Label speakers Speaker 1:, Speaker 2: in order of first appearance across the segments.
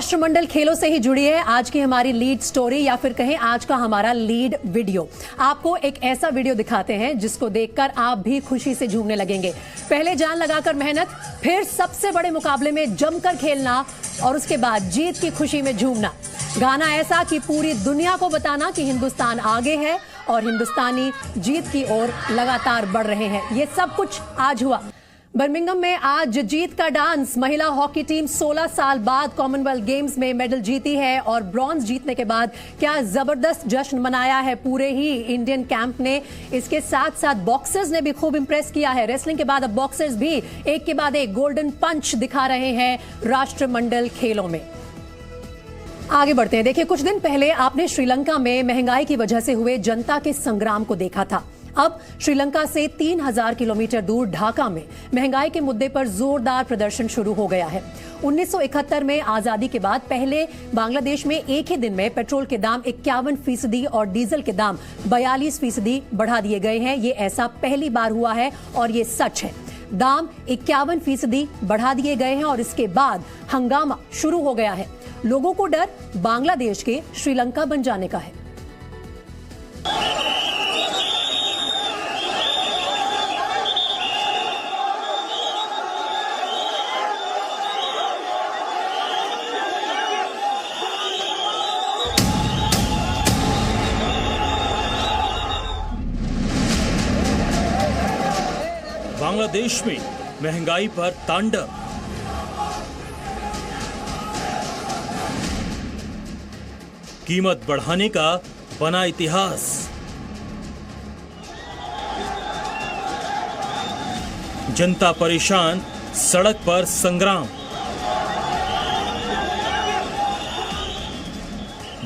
Speaker 1: राष्ट्रमंडल खेलों से ही जुड़ी है आज की हमारी लीड स्टोरी, या फिर कहें आज का हमारा लीड वीडियो। आपको एक ऐसा वीडियो दिखाते हैं जिसको देखकर आप भी खुशी से झूमने लगेंगे। पहले जान लगाकर मेहनत, फिर सबसे बड़े मुकाबले में जमकर खेलना और उसके बाद जीत की खुशी में झूमना। गाना ऐसा कि पूरी दुनिया को बताना कि हिंदुस्तान आगे है और हिंदुस्तानी जीत की ओर लगातार बढ़ रहे हैं। ये सब कुछ आज हुआ। बर्मिंघम में आज जीत का डांस। महिला हॉकी टीम 16 साल बाद कॉमनवेल्थ गेम्स में मेडल जीती है और ब्रॉन्ज जीतने के बाद क्या जबरदस्त जश्न मनाया है पूरे ही इंडियन कैंप ने। इसके साथ साथ बॉक्सर्स ने भी खूब इंप्रेस किया है। रेसलिंग के बाद अब बॉक्सर्स भी एक के बाद एक गोल्डन पंच दिखा रहे हैं राष्ट्रमंडल खेलों में। आगे बढ़ते हैं। देखिए, कुछ दिन पहले आपने श्रीलंका में महंगाई की वजह से हुए जनता के संग्राम को देखा था। अब श्रीलंका से 3000 किलोमीटर दूर ढाका में महंगाई के मुद्दे पर जोरदार प्रदर्शन शुरू हो गया है। 1971 में आजादी के बाद पहले बांग्लादेश में एक ही दिन में पेट्रोल के दाम 51% और डीजल के दाम 42% बढ़ा दिए गए हैं। ये ऐसा पहली बार हुआ है और ये सच है। दाम 51% बढ़ा दिए गए हैं और इसके बाद हंगामा शुरू हो गया है। लोगों को डर बांग्लादेश के श्रीलंका बन जाने का है।
Speaker 2: बांग्लादेश में महंगाई पर तांडव। कीमत बढ़ाने का बना इतिहास। जनता परेशान, सड़क पर संग्राम।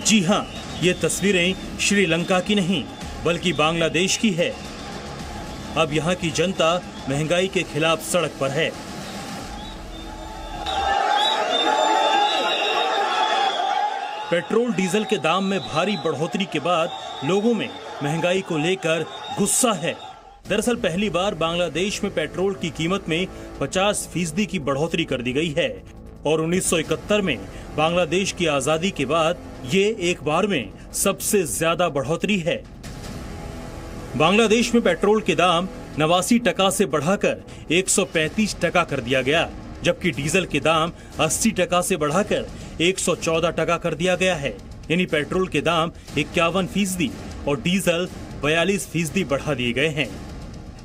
Speaker 2: जी हां, ये तस्वीरें श्रीलंका की नहीं बल्कि बांग्लादेश की है। अब यहां की जनता महंगाई के खिलाफ सड़क पर है। पेट्रोल डीजल के दाम में भारी बढ़ोतरी के बाद लोगों में महंगाई को लेकर गुस्सा है। दरअसल पहली बार बांग्लादेश में पेट्रोल की कीमत में 50% की बढ़ोतरी कर दी गई है और 1971 में बांग्लादेश की आजादी के बाद ये एक बार में सबसे ज्यादा बढ़ोतरी है। बांग्लादेश में पेट्रोल के दाम 89% से बढ़ाकर 135% कर दिया गया, जबकि डीजल के दाम 80% से बढ़ाकर 114% कर दिया गया है। यानी पेट्रोल के दाम 51% और डीजल 42% बढ़ा दिए गए हैं।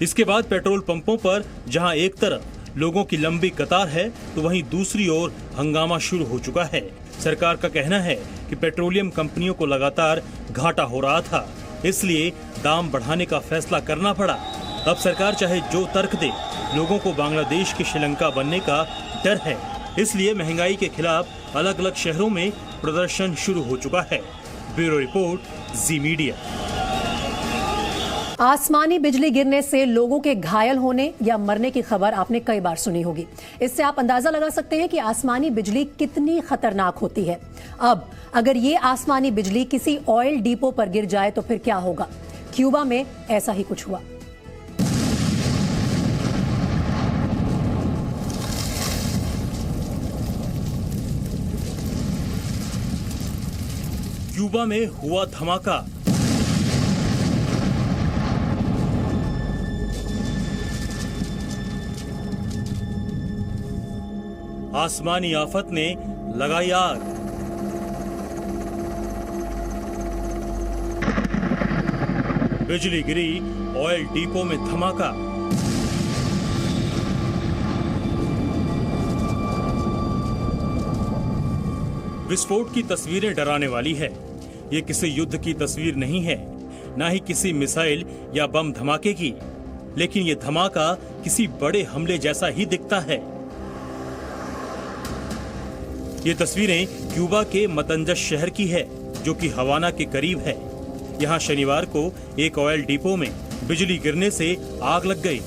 Speaker 2: इसके बाद पेट्रोल पंपों पर जहां एक तरफ लोगों की लंबी कतार है तो वहीं दूसरी ओर हंगामा शुरू हो चुका है। सरकार का कहना है कि पेट्रोलियम कंपनियों को लगातार घाटा हो रहा था, इसलिए दाम बढ़ाने का फैसला करना पड़ा। अब सरकार चाहे जो तर्क दे, लोगों को बांग्लादेश के श्रीलंका बनने का डर है, इसलिए महंगाई के खिलाफ अलग अलग शहरों में प्रदर्शन शुरू हो चुका है। ब्यूरो रिपोर्ट, जी मीडिया।
Speaker 1: आसमानी बिजली गिरने से लोगों के घायल होने या मरने की खबर आपने कई बार सुनी होगी। इससे आप अंदाजा लगा सकते हैं कि आसमानी बिजली कितनी खतरनाक होती है। अब अगर ये आसमानी बिजली किसी ऑयल डिपो पर गिर जाए तो फिर क्या होगा? क्यूबा में ऐसा ही कुछ हुआ।
Speaker 2: क्यूबा में हुआ धमाका। आसमानी आफत ने लगाई आग। बिजली गिरी, ऑयल डिपो में धमाका। विस्फोट की तस्वीरें डराने वाली है। ये किसी युद्ध की तस्वीर नहीं है, ना ही किसी मिसाइल या बम धमाके की, लेकिन ये धमाका किसी बड़े हमले जैसा ही दिखता है। ये तस्वीरें क्यूबा के मतंजस शहर की है, जो कि हवाना के करीब है। यहाँ शनिवार को एक ऑयल डिपो में बिजली गिरने से आग लग गई।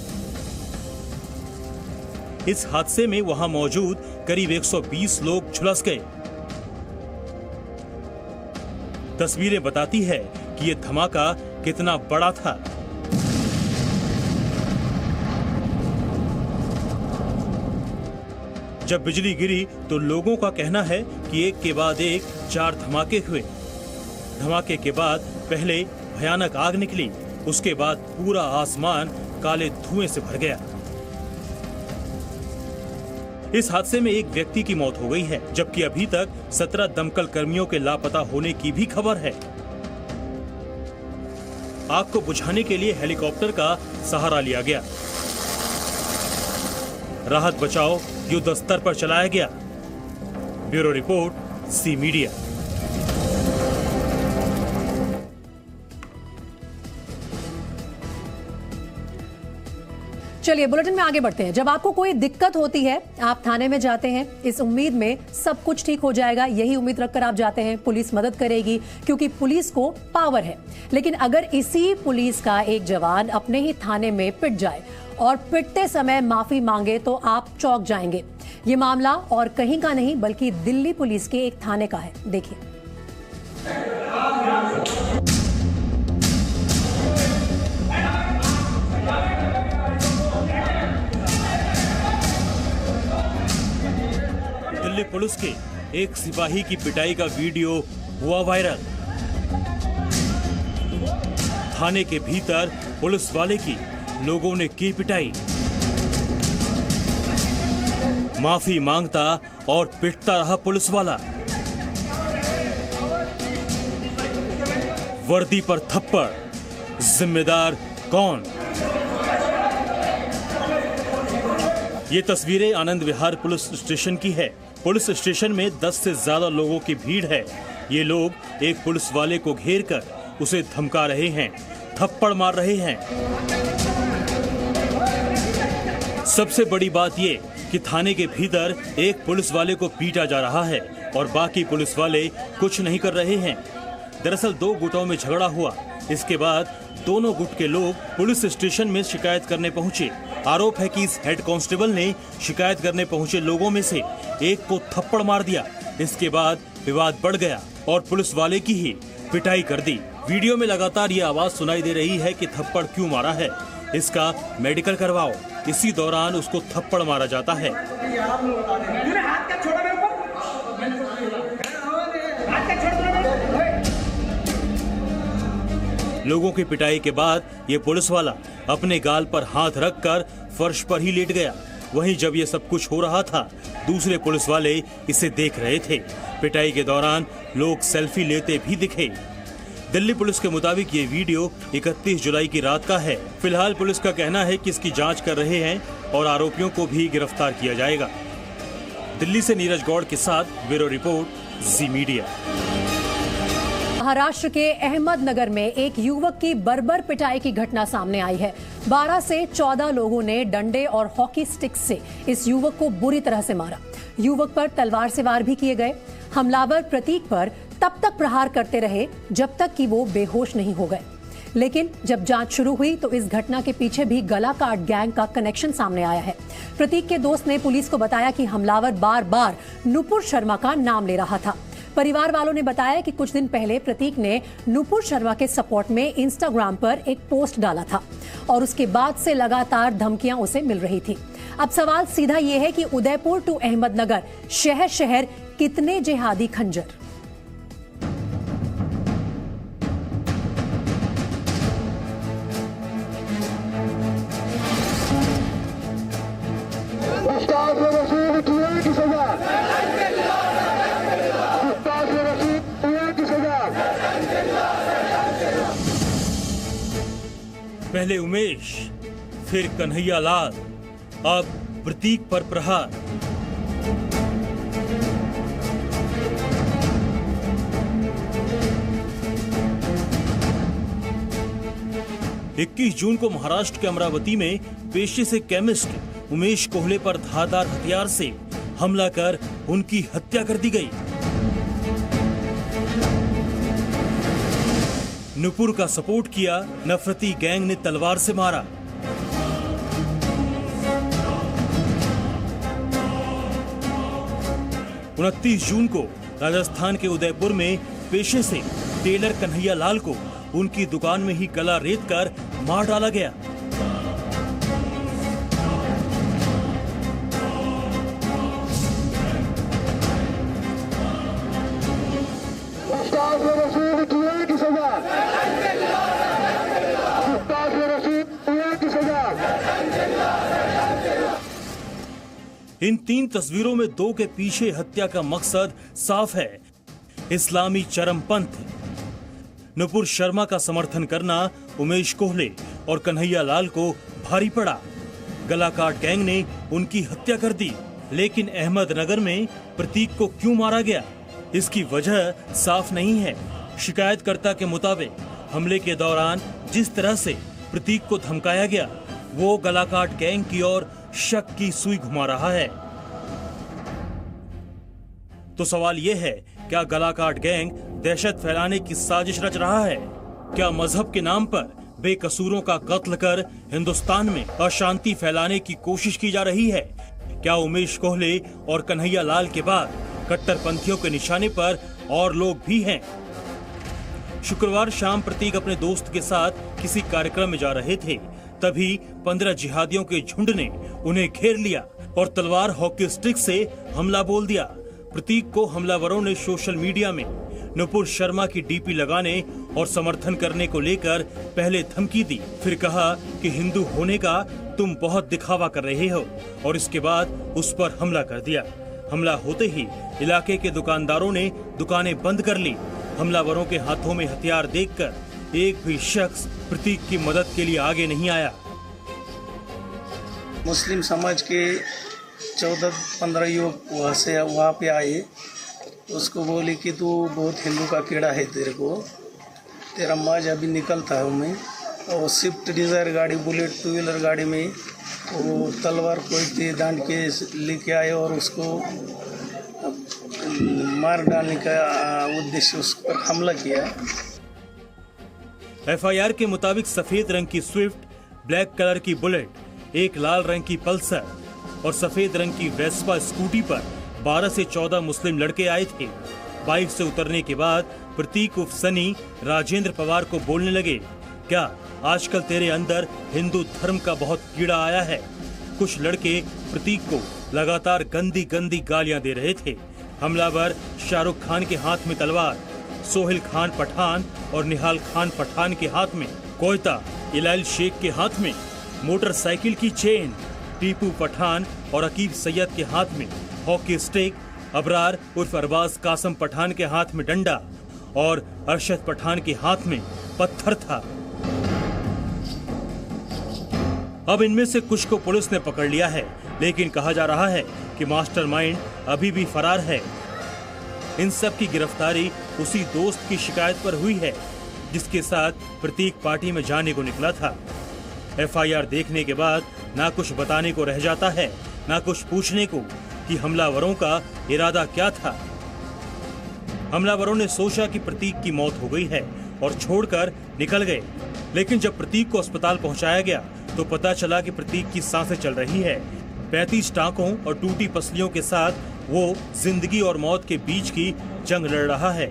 Speaker 2: इस हादसे में वहां मौजूद करीब 120 लोग झुलस गए। तस्वीरें बताती है कि यह धमाका कितना बड़ा था। जब बिजली गिरी तो लोगों का कहना है कि एक के बाद एक 4 धमाके हुए। धमाके के बाद पहले भयानक आग निकली, उसके बाद पूरा आसमान काले धुएं से भर गया। इस हादसे में एक व्यक्ति की मौत हो गई है, जबकि अभी तक 17 दमकल कर्मियों के लापता होने की भी खबर है। आग को बुझाने के लिए हेलीकॉप्टर का सहारा लिया गया। राहत बचाव युद्ध स्तर पर चलाया गया। Bureau report, C media.
Speaker 1: चलिए बुलेटिन में आगे बढ़ते हैं। जब आपको कोई दिक्कत होती है, आप थाने में जाते हैं इस उम्मीद में सब कुछ ठीक हो जाएगा, यही उम्मीद रखकर आप जाते हैं, पुलिस मदद करेगी क्योंकि पुलिस को पावर है। लेकिन अगर इसी पुलिस का एक जवान अपने ही थाने में पिट जाए और पिटते समय माफी मांगे तो आप चौंक जाएंगे। ये मामला और कहीं का नहीं बल्कि दिल्ली पुलिस के एक थाने का है। देखिए।
Speaker 2: दिल्ली पुलिस के एक सिपाही की पिटाई का वीडियो हुआ वायरल। थाने के भीतर पुलिस वाले की लोगों ने की पिटाई। माफी मांगता और पिटता रहा पुलिस वाला। वर्दी पर थप्पड़, जिम्मेदार कौन? ये तस्वीरें आनंद विहार पुलिस स्टेशन की है। पुलिस स्टेशन में 10 से ज्यादा लोगों की भीड़ है। ये लोग एक पुलिस वाले को घेर कर उसे धमका रहे हैं, थप्पड़ मार रहे हैं। सबसे बड़ी बात ये कि थाने के भीतर एक पुलिस वाले को पीटा जा रहा है और बाकी पुलिस वाले कुछ नहीं कर रहे हैं। दरअसल 2 गुटों में झगड़ा हुआ। इसके बाद दोनों गुट के लोग पुलिस स्टेशन में शिकायत करने पहुंचे। आरोप है कि इस हेड कांस्टेबल ने शिकायत करने पहुंचे लोगों में से एक को थप्पड़ मार दिया। इसके बाद विवाद बढ़ गया और पुलिस वाले की ही पिटाई कर दी। वीडियो में लगातार ये आवाज सुनाई दे रही है कि थप्पड़ क्यों मारा है, इसका मेडिकल करवाओ। इसी दौरान उसको थप्पड़ मारा जाता है। लोगों की पिटाई के बाद ये पुलिस वाला अपने गाल पर हाथ रखकर फर्श पर ही लेट गया। वहीं जब ये सब कुछ हो रहा था, दूसरे पुलिस वाले इसे देख रहे थे। पिटाई के दौरान लोग सेल्फी लेते भी दिखे। दिल्ली पुलिस के मुताबिक ये वीडियो 31 जुलाई की रात का है। फिलहाल पुलिस का कहना है कि इसकी जांच कर रहे हैं और आरोपियों को भी गिरफ्तार किया जाएगा। दिल्ली से नीरज गौड़ के साथ ब्यूरो रिपोर्ट, जी मीडिया।
Speaker 1: महाराष्ट्र के अहमदनगर में एक युवक की बर्बर पिटाई की घटना सामने आई है। 12 से 14 लोगों ने डंडे और हॉकी स्टिक से इस युवक को बुरी तरह से मारा। युवक पर तलवार से वार भी किए गए। हमलावर प्रतीक पर तब तक प्रहार करते रहे जब तक कि वो बेहोश नहीं हो गए। लेकिन जब जांच शुरू हुई तो इस घटना के पीछे भी गला काट गैंग का कनेक्शन सामने आया है। प्रतीक के दोस्त ने पुलिस को बताया कि हमलावर बार बार नुपुर शर्मा का नाम ले रहा था। परिवार वालों ने बताया कि कुछ दिन पहले प्रतीक ने नुपुर शर्मा के सपोर्ट में इंस्टाग्राम पर एक पोस्ट डाला था और उसके बाद से लगातार धमकियां उसे मिल रही थी। अब सवाल सीधा ये है कि उदयपुर टू अहमदनगर, शहर शहर कितने जिहादी खंजर।
Speaker 2: पहले उमेश, फिर कन्हैया लाल, अब प्रतीक पर प्रहार। इक्कीस जून को महाराष्ट्र के अमरावती में पेशे से केमिस्ट उमेश कोहले पर धारदार हथियार से हमला कर उनकी हत्या कर दी गई। नुपुर का सपोर्ट किया, नफरती गैंग ने तलवार से मारा। उनतीस जून को राजस्थान के उदयपुर में पेशे से टेलर कन्हैया लाल को उनकी दुकान में ही गला रेत कर मार डाला गया। इन 3 तस्वीरों में 2 के पीछे हत्या का मकसद साफ है, इस्लामी चरमपंथ। नुपुर शर्मा का समर्थन करना उमेश कोहले और कन्हैया लाल को भारी पड़ा। गलाकाट गैंग ने उनकी हत्या कर दी, लेकिन अहमदनगर में प्रतीक को क्यों मारा गया, इसकी वजह साफ नहीं है। शिकायतकर्ता के मुताबिक हमले के दौरान जिस तरह से प्रतीक को धमकाया गया, वो गलाकाट गैंग की ओर शक की सुई घुमा रहा है। तो सवाल ये है, क्या गलाकाट गैंग दहशत फैलाने की साजिश रच रहा है? क्या मजहब के नाम पर बेकसूरों का कत्ल कर हिंदुस्तान में अशांति फैलाने की कोशिश की जा रही है? क्या उमेश कोहले और कन्हैया लाल के बाद कट्टरपंथियों के निशाने पर और लोग भी हैं? शुक्रवार शाम प्रतीक अपने दोस्त के साथ किसी कार्यक्रम में जा रहे थे, तभी 15 जिहादियों के झुंड ने उन्हें घेर लिया और तलवार हॉकी स्टिक से हमला बोल दिया। प्रतीक को हमलावरों ने सोशल मीडिया में नुपुर शर्मा की डीपी लगाने और समर्थन करने को लेकर पहले धमकी दी, फिर कहा कि हिंदू होने का तुम बहुत दिखावा कर रहे हो, और इसके बाद उस पर हमला कर दिया। हमला होते ही इलाके के दुकानदारों ने दुकानें बंद कर ली। हमलावरों के हाथों में हथियार देखकर एक भी शख्स प्रतीक की मदद के लिए आगे नहीं आया।
Speaker 3: मुस्लिम समाज के 14-15 युवक वहाँ पे आए, उसको बोले कि तू बहुत हिंदू का कीड़ा है, तेरा माज अभी निकलता है मैं। और स्विफ्ट डिज़ायर गाड़ी, बुलेट 2 व्हीलर गाड़ी में वो तलवार कोई दांड के लेके आए और उसको मार डालने का उद्देश्य उस पर हमला किया।
Speaker 2: एफआईआर के मुताबिक सफेद रंग की स्विफ्ट, ब्लैक कलर की बुलेट, एक लाल रंग की पल्सर और सफेद रंग की वेस्पा स्कूटी पर 12 से 14 मुस्लिम लड़के आए थे। बाइक से उतरने के बाद प्रतीक उर्फ सनी राजेंद्र पवार को बोलने लगे, क्या आजकल तेरे अंदर हिंदू धर्म का बहुत कीड़ा आया है? कुछ लड़के प्रतीक को लगातार गंदी गंदी गालियां दे रहे थे। हमलावर शाहरुख खान के हाथ में तलवार, सोहेल खान पठान और निहाल खान पठान के हाथ में कोयता, इलाइल शेख के हाथ में मोटरसाइकिल की चेन, टीपू पठान और अकीब सैयद के हाथ में हॉकी स्टिक, अबरार उर्फ अरबाज कासम पठान के हाथ में डंडा और अरशद पठान के हाथ में पत्थर था। अब इनमें से कुछ को पुलिस ने पकड़ लिया है, लेकिन कहा जा रहा है कि मास्टरमाइंड अभी भी फरार है। इन सब की गिरफ्तारी उसी दोस्त की शिकायत पर हुई है जिसके साथ प्रतीक पार्टी में जाने को निकला था। एफआईआर देखने के बाद ना कुछ बताने को रह जाता है, ना कुछ पूछने को कि हमलावरों का इरादा क्या था। हमलावरों ने सोचा कि प्रतीक की मौत हो गई है और छोड़कर निकल गए, लेकिन जब प्रतीक को अस्पताल पहुंचाया गया तो पता चला कि प्रतीक की सांसें चल रही है। 35 टांकों और टूटी पसलियों के साथ वो जिंदगी और मौत के बीच की जंग लड़ रहा है।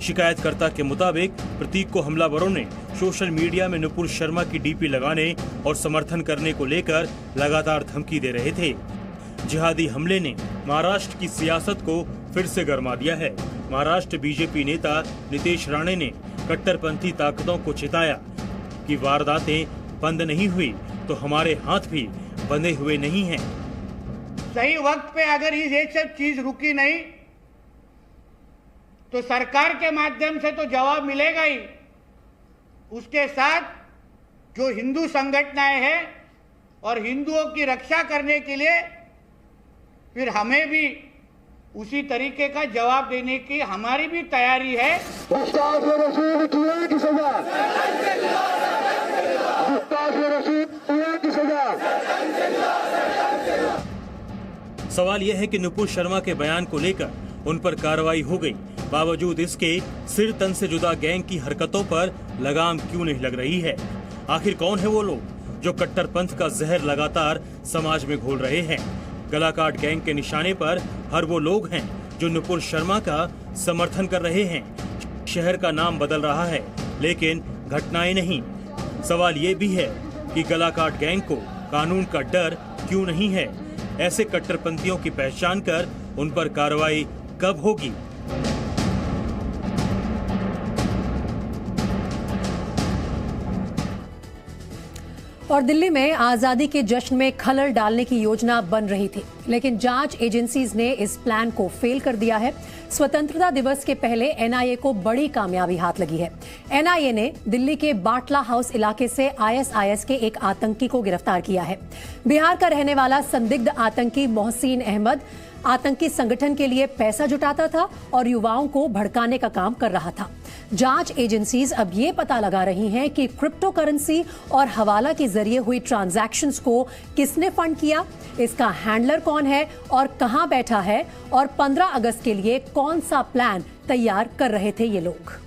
Speaker 2: शिकायतकर्ता के मुताबिक प्रतीक को हमलावरों ने सोशल मीडिया में नुपुर शर्मा की डीपी लगाने और समर्थन करने को लेकर लगातार धमकी दे रहे थे। जिहादी हमले ने महाराष्ट्र की सियासत को फिर से गरमा दिया है। महाराष्ट्र बीजेपी नेता नितेश राणे ने कट्टरपंथी ताकतों को चेताया कि वारदातें बंद नहीं हुई तो हमारे हाथ भी बंधे हुए नहीं हैं।
Speaker 4: सही वक्त पे अगर ये सब चीज रुकी नहीं तो सरकार के माध्यम से तो जवाब मिलेगा ही, उसके साथ जो हिंदू संगठनाएं हैं और हिंदुओं की रक्षा करने के लिए फिर हमें भी उसी तरीके का जवाब देने की हमारी भी तैयारी है।
Speaker 2: सवाल यह है कि नुपुर शर्मा के बयान को लेकर उन पर कार्रवाई हो गई, बावजूद इसके सिर तन से जुदा गैंग की हरकतों पर लगाम क्यों नहीं लग रही है? आखिर कौन है वो लोग जो कट्टरपंथ का जहर लगातार समाज में घोल रहे हैं? गलाकाट गैंग के निशाने पर हर वो लोग हैं जो नुपुर शर्मा का समर्थन कर रहे हैं। शहर का नाम बदल रहा है, लेकिन घटनाएं नहीं। सवाल ये भी है कि गलाकाट गैंग को कानून का डर क्यों नहीं है? ऐसे कट्टरपंथियों की पहचान कर उन पर कार्रवाई कब होगी?
Speaker 1: और दिल्ली में आजादी के जश्न में खलल डालने की योजना बन रही थी, लेकिन जांच एजेंसीज ने इस प्लान को फेल कर दिया है। स्वतंत्रता दिवस के पहले एनआईए को बड़ी कामयाबी हाथ लगी है। एनआईए ने दिल्ली के बाटला हाउस इलाके से आईएसआईएस के एक आतंकी को गिरफ्तार किया है। बिहार का रहने वाला संदिग्ध आतंकी मोहसिन अहमद आतंकी संगठन के लिए पैसा जुटाता था और युवाओं को भड़काने का काम कर रहा था। जांच एजेंसीज अब ये पता लगा रही हैं कि क्रिप्टो करेंसी और हवाला के जरिए हुई ट्रांजैक्शंस को किसने फंड किया, इसका हैंडलर कौन है और कहां बैठा है, और 15 अगस्त के लिए कौन सा प्लान तैयार कर रहे थे ये लोग।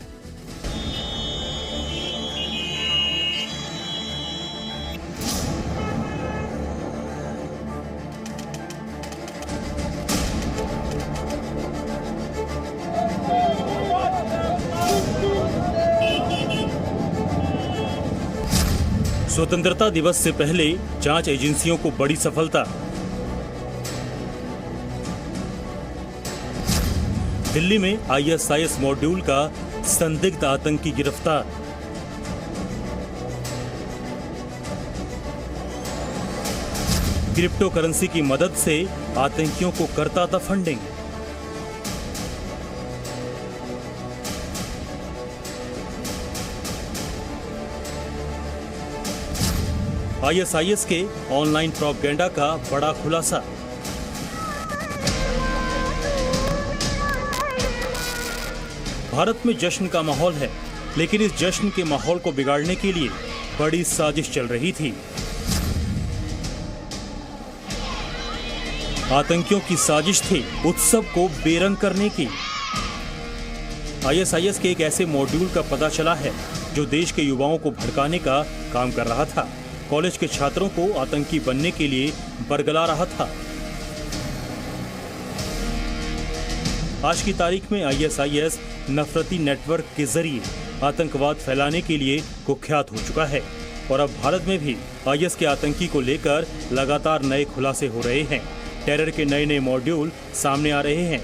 Speaker 2: स्वतंत्रता दिवस से पहले जांच एजेंसियों को बड़ी सफलता। दिल्ली में आईएसआईएस मॉड्यूल का संदिग्ध आतंकी गिरफ्तार। क्रिप्टो करेंसी की मदद से आतंकियों को करता था फंडिंग। आईएसआईएस के ऑनलाइन प्रोपेगेंडा का बड़ा खुलासा। भारत में जश्न का माहौल है, लेकिन इस जश्न के माहौल को बिगाड़ने के लिए बड़ी साजिश चल रही थी। आतंकियों की साजिश थी उत्सव को बेरंग करने की। आईएसआईएस के एक ऐसे मॉड्यूल का पता चला है जो देश के युवाओं को भड़काने का काम कर रहा था, कॉलेज के छात्रों को आतंकी बनने के लिए बरगला रहा था। आज की तारीख में आईएसआईएस नफरती नेटवर्क के जरिए आतंकवाद फैलाने के लिए कुख्यात हो चुका है और अब भारत में भी आईएस के आतंकी को लेकर लगातार नए खुलासे हो रहे हैं। टेरर के नए नए मॉड्यूल सामने आ रहे हैं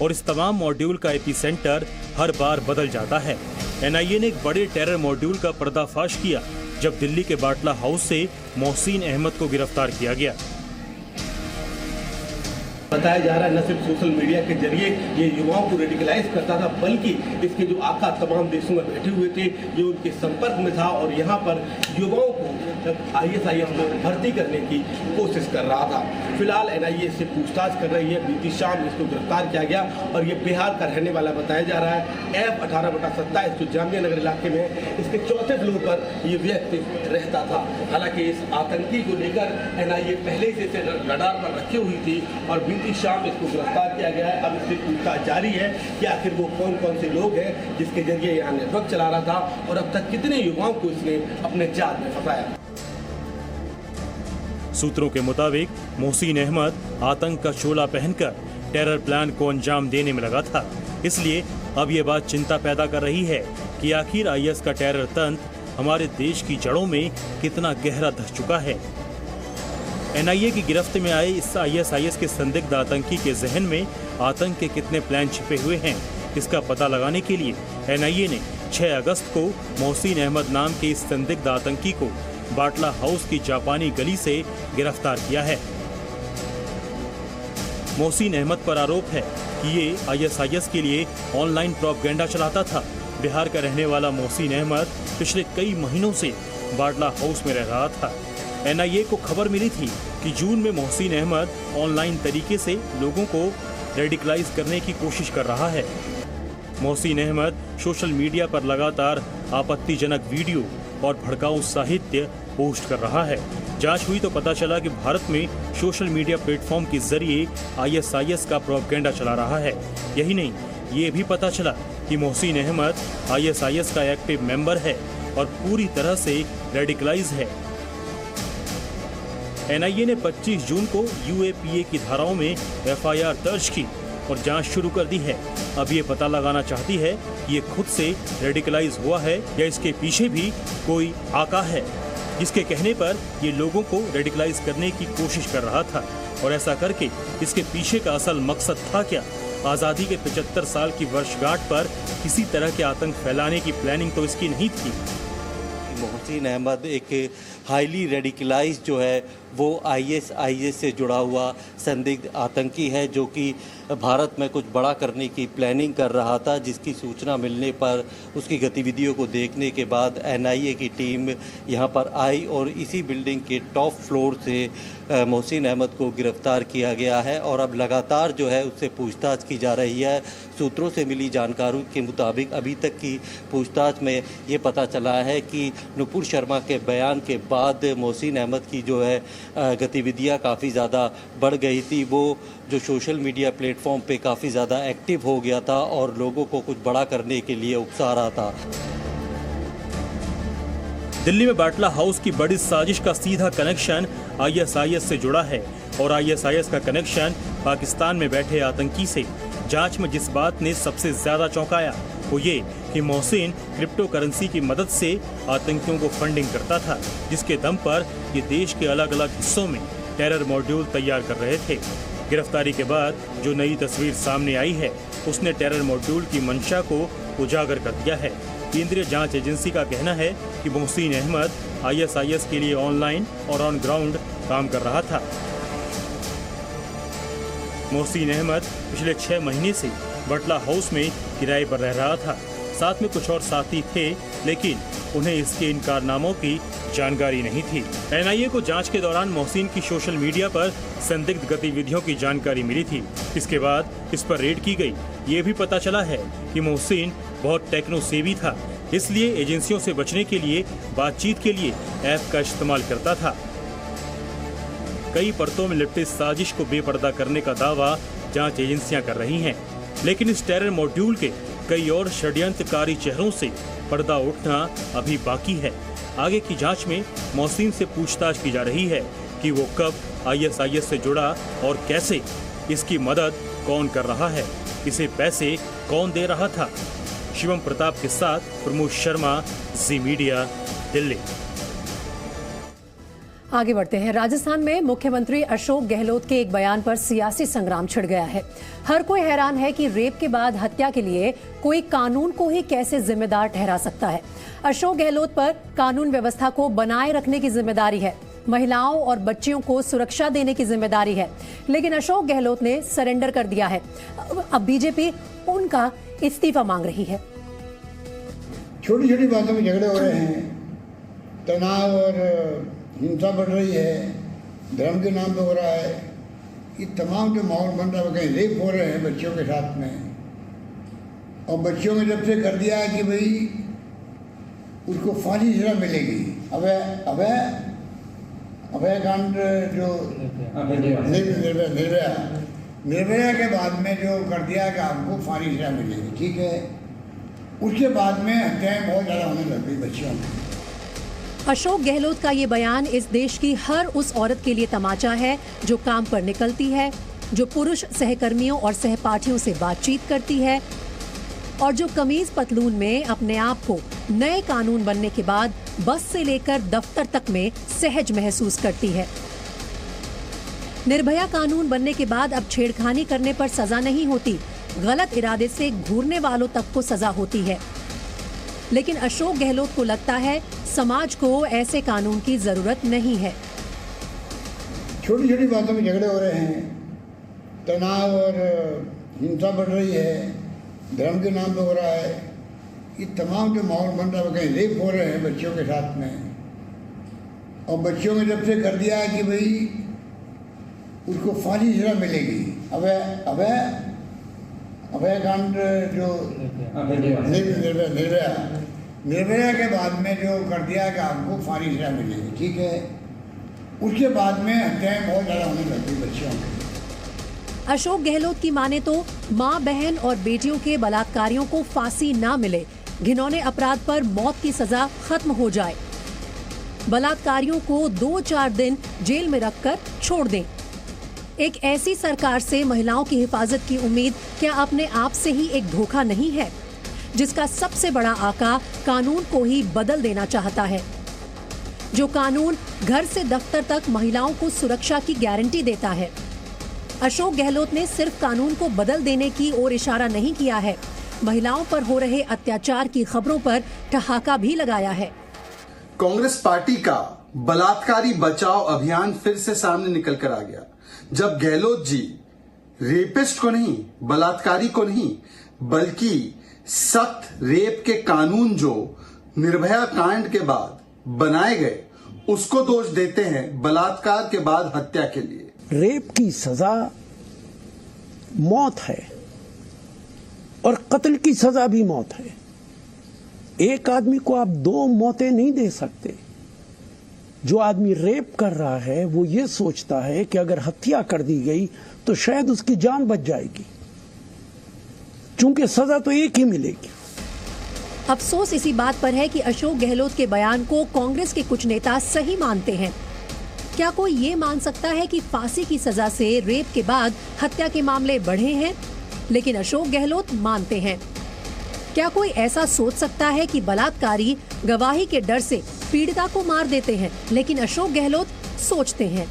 Speaker 2: और इस तमाम मॉड्यूल का एपिसेंटर हर बार बदल जाता है। एनआईए ने एक बड़े टेरर मॉड्यूल का पर्दाफाश किया जब दिल्ली के बाटला हाउस से मोहसिन अहमद को गिरफ्तार किया गया।
Speaker 5: बताया जा रहा है न सिर्फ सोशल मीडिया के जरिए ये युवाओं को रेडिकलाइज करता था, बल्कि इसके जो आका तमाम देशों में बैठे हुए थे, ये उनके संपर्क में था और यहाँ पर युवाओं को आईएसआईएस में भर्ती करने की कोशिश कर रहा था। फिलहाल एनआईए से पूछताछ कर रही है। बीती शाम इसको गिरफ्तार किया गया और ये बिहार का रहने वाला बताया जा रहा है। F18/27 जो जामिया नगर इलाके में इसके चौथे फ्लोर पर ये व्यक्ति रहता था। हालांकि इस आतंकी को लेकर एनआईए पहले से इसे रडार पर रखी हुई थी और बीती शाम इसको गिरफ्तार किया गया है। अब इससे पूछताछ जारी है कि आखिर वो कौन कौन से लोग हैं जिसके जरिए यहाँ नेटवर्क चला रहा था और अब तक कितने युवाओं को इसने अपने जाल में फंसाया।
Speaker 2: सूत्रों के मुताबिक मोहसिन अहमद आतंक का चोला पहनकर टेरर प्लान को अंजाम देने में लगा था। इसलिए अब ये बात चिंता पैदा कर रही है कि आखिर आईएस का टेरर तंत्र हमारे देश की जड़ों में कितना गहरा धस चुका है। एनआईए की गिरफ्त में आए इस आईएसआईएस के संदिग्ध आतंकी के जहन में आतंक के कितने प्लान छिपे हुए हैं, इसका पता लगाने के लिए एनआईए ने 6 अगस्त को मोहसिन अहमद नाम के इस संदिग्ध आतंकी को बाटला हाउस की जापानी गली से गिरफ्तार किया है। मोहसिन अहमद पर आरोप है कि ये आईएसआईएस के लिए ऑनलाइन प्रोपेगेंडा चलाता था। बिहार का रहने वाला मोहसिन अहमद पिछले कई महीनों से बाटला हाउस में रह रहा था। एनआईए को खबर मिली थी कि जून में मोहसिन अहमद ऑनलाइन तरीके से लोगों को रेडिकलाइज करने की कोशिश कर रहा है। मोहसिन अहमद सोशल मीडिया पर लगातार आपत्तिजनक वीडियो और भड़काऊ साहित्य पोस्ट कर रहा है। जांच हुई तो पता चला कि भारत में सोशल मीडिया प्लेटफॉर्म के जरिए आईएसआईएस का प्रोपेगेंडा चला रहा है। यही नहीं, ये भी पता चला कि मोहसिन अहमद आईएसआईएस का एक्टिव मेंबर है और पूरी तरह से रेडिकलाइज है। एनआईए ने 25 जून को यूएपीए की धाराओं में एफआईआर दर्ज की और जांच शुरू कर दी है। अब ये पता लगाना चाहती है कि ये खुद से रेडिकलाइज हुआ है या इसके पीछे भी कोई आका है जिसके कहने पर ये लोगों को रेडिकलाइज करने की कोशिश कर रहा था। और ऐसा करके इसके पीछे का असल मकसद था क्या? आज़ादी के 75 साल की वर्षगांठ पर किसी तरह के आतंक फैलाने की प्लानिंग तो इसकी नहीं थी।
Speaker 6: मोहसिन अहमद एक हाईली रेडिकलाइज जो है वो IS से जुड़ा हुआ संदिग्ध आतंकी है, जो कि भारत में कुछ बड़ा करने की प्लानिंग कर रहा था, जिसकी सूचना मिलने पर उसकी गतिविधियों को देखने के बाद NIA की टीम यहाँ पर आई और इसी बिल्डिंग के टॉप फ्लोर से मोहसिन अहमद को गिरफ्तार किया गया है और अब लगातार जो है उससे पूछताछ की जा रही है। सूत्रों से मिली जानकारी के मुताबिक अभी तक की पूछताछ में ये पता चला है कि नुपुर शर्मा के बयान के बाद मोहसिन अहमद की जो है गतिविधियां काफ़ी ज़्यादा बढ़ गई थी। वो जो सोशल मीडिया प्लेटफॉर्म पे काफ़ी ज़्यादा एक्टिव हो गया था और लोगों को कुछ बड़ा करने के लिए उकसा रहा था।
Speaker 2: दिल्ली में बाटला हाउस की बड़ी साजिश का सीधा कनेक्शन ISIS से जुड़ा है और ISIS का कनेक्शन पाकिस्तान में बैठे आतंकी से। जांच में जिस बात ने सबसे ज्यादा चौंकाया वो ये कि मोहसिन क्रिप्टो करेंसी की मदद से आतंकियों को फंडिंग करता था, जिसके दम पर ये देश के अलग अलग हिस्सों में टेरर मॉड्यूल तैयार कर रहे थे। गिरफ्तारी के बाद जो नई तस्वीर सामने आई है उसने टेरर मॉड्यूल की मंशा को उजागर कर दिया है। केंद्रीय जांच एजेंसी का कहना है कि मोहसिन अहमद ISIS के लिए ऑनलाइन और ऑन ग्राउंड काम कर रहा था। मोहसिन अहमद पिछले 6 महीने से बाटला हाउस में किराए पर रह रहा था। साथ में कुछ और साथी थे, लेकिन उन्हें इसके इन कारनामों की जानकारी नहीं थी। NIA को जांच के दौरान मोहसिन की सोशल मीडिया पर संदिग्ध गतिविधियों की जानकारी मिली थी। इसके बाद इस पर रेड की गई। ये भी पता चला है कि मोहसिन बहुत टेक्नो सेवी था, इसलिए एजेंसियों से बचने के लिए बातचीत के लिए ऐप का इस्तेमाल करता था। कई परतों में लिपटे साजिश को बेपर्दा करने का दावा जांच एजेंसियां कर रही हैं, लेकिन इस टेरर मॉड्यूल के कई और षड्यंत्रकारी चेहरों से पर्दा उठना अभी बाकी है। आगे की जांच में मोहसिन से पूछताछ की जा रही है कि वो कब ISIS से जुड़ा और कैसे, इसकी मदद कौन कर रहा है, इसे पैसे कौन दे रहा था। शिवम प्रताप के साथ प्रमोद शर्मा, जी मीडिया, दिल्ली।
Speaker 1: आगे बढ़ते हैं। राजस्थान में मुख्यमंत्री अशोक गहलोत के एक बयान पर सियासी संग्राम छिड़ गया है। हर कोई हैरान है कि रेप के बाद हत्या के लिए कोई कानून को ही कैसे जिम्मेदार ठहरा सकता है। अशोक गहलोत पर कानून व्यवस्था को बनाए रखने की जिम्मेदारी है, महिलाओं और बच्चियों को सुरक्षा देने की जिम्मेदारी है, लेकिन अशोक गहलोत ने सरेंडर कर दिया है। अब बीजेपी उनका इस्तीफा मांग रही है।
Speaker 7: छोटी छोटी बातों में झगड़े हो रहे हैं, तनाव और हिंसा बढ़ रही है, धर्म के नाम पे हो रहा है। ये तमाम जो माहौल बन रहा है, कहीं रेप हो रहे हैं बच्चियों के साथ में, और बच्चियों में जब से कर दिया है कि भाई उसको फांसी सजा मिलेगी। अभय कांड जो निर्भया के बाद में जो कर दिया कि आपको फांसी सजा मिलेगी, ठीक है, उसके बाद में हत्याएं बहुत ज़्यादा होने लग गई बच्चियों में।
Speaker 1: अशोक गहलोत का ये बयान इस देश की हर उस औरत के लिए तमाचा है जो काम पर निकलती है, जो पुरुष सहकर्मियों और सहपाठियों से बातचीत करती है और जो कमीज पतलून में अपने आप को नए कानून बनने के बाद बस से लेकर दफ्तर तक में सहज महसूस करती है। निर्भया कानून बनने के बाद अब छेड़खानी करने पर सजा नहीं होती, गलत इरादे से घूरने वालों तक को सजा होती है। लेकिन अशोक गहलोत को लगता है समाज को ऐसे कानून की जरूरत नहीं है।
Speaker 7: छोटी छोटी बातों में झगड़े हो रहे हैं, तनाव और हिंसा बढ़ रही है, धर्म के नाम पे हो रहा है। ये तमाम जो माहौल बन रहा है, कहीं रेप हो रहे हैं बच्चियों के साथ में, और बच्चियों में जब से कर दिया है कि भाई उसको फांसी सजा मिलेगी। अभय कांड जो निर्भया के बाद में जो कर दिया कि आपको फांसी सजा मिलेगी, ठीक है, उसके बाद में हत्याएं बहुत ज़्यादा होने लग गई बच्चियों में।
Speaker 1: अशोक गहलोत की माने तो मां, बहन और बेटियों के बलात्कारियों को फांसी ना मिले, घिनौने अपराध पर मौत की सजा खत्म हो जाए, बलात्कारियों को 2-4 दिन जेल में रखकर छोड़ दें। एक ऐसी सरकार से महिलाओं की हिफाजत की उम्मीद क्या अपने आप से ही एक धोखा नहीं है, जिसका सबसे बड़ा आका कानून को ही बदल देना चाहता है, जो कानून घर से दफ्तर तक महिलाओं को सुरक्षा की गारंटी देता है। अशोक गहलोत ने सिर्फ कानून को बदल देने की ओर इशारा नहीं किया है, महिलाओं पर हो रहे अत्याचार की खबरों पर ठहाका भी लगाया है।
Speaker 8: कांग्रेस पार्टी का बलात्कारी बचाओ अभियान फिर से सामने निकल कर आ गया, जब गहलोत जी रेपिस्ट को नहीं, बलात्कारी को नहीं, बल्कि सख्त रेप के कानून जो निर्भया कांड के बाद बनाए गए उसको दोष देते हैं बलात्कार के बाद हत्या के लिए।
Speaker 9: रेप की सजा मौत है और कत्ल की सजा भी मौत है। एक आदमी को आप दो मौतें नहीं दे सकते। जो आदमी रेप कर रहा है वो ये सोचता है कि अगर हत्या कर दी गई तो शायद उसकी जान बच जाएगी, चूंकि सजा तो एक ही मिलेगी।
Speaker 1: अफसोस इसी बात पर है कि अशोक गहलोत के बयान को कांग्रेस के कुछ नेता सही मानते हैं। क्या कोई ये मान सकता है कि फांसी की सजा से रेप के बाद हत्या के मामले बढ़े हैं? लेकिन अशोक गहलोत मानते हैं। क्या कोई ऐसा सोच सकता है कि बलात्कारी गवाही के डर से पीड़िता को मार देते हैं? लेकिन अशोक गहलोत सोचते हैं।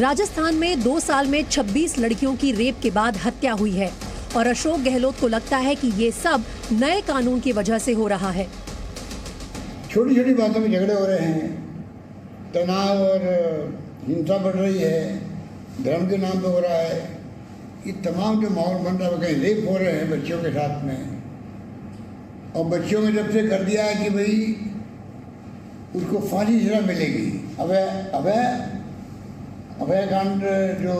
Speaker 1: राजस्थान में 2 साल में 26 लड़कियों की रेप के बाद हत्या हुई है और अशोक गहलोत को लगता है कि ये सब नए कानून की वजह से हो रहा है।
Speaker 7: छोटी छोटी बातों में झगड़े हो रहे हैं, तनाव और हिंसा बढ़ रही है, धर्म के नाम पे हो रहा है। ये तमाम जो माहौल बन रहा है, कहीं रेप हो रहे हैं बच्चियों के साथ में, और बच्चियों में जब से कर दिया है कि भाई उसको फांसी की सजा मिलेगी। अभय कांड जो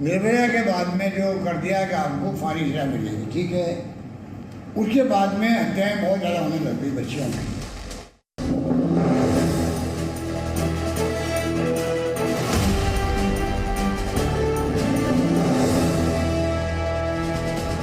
Speaker 7: निर्भया के बाद में जो कर दिया कि आपको फांसी की सजा मिलेगी, ठीक है। उसके बाद में हत्याएं बहुत ज़्यादा होने लग गई बच्चियों में।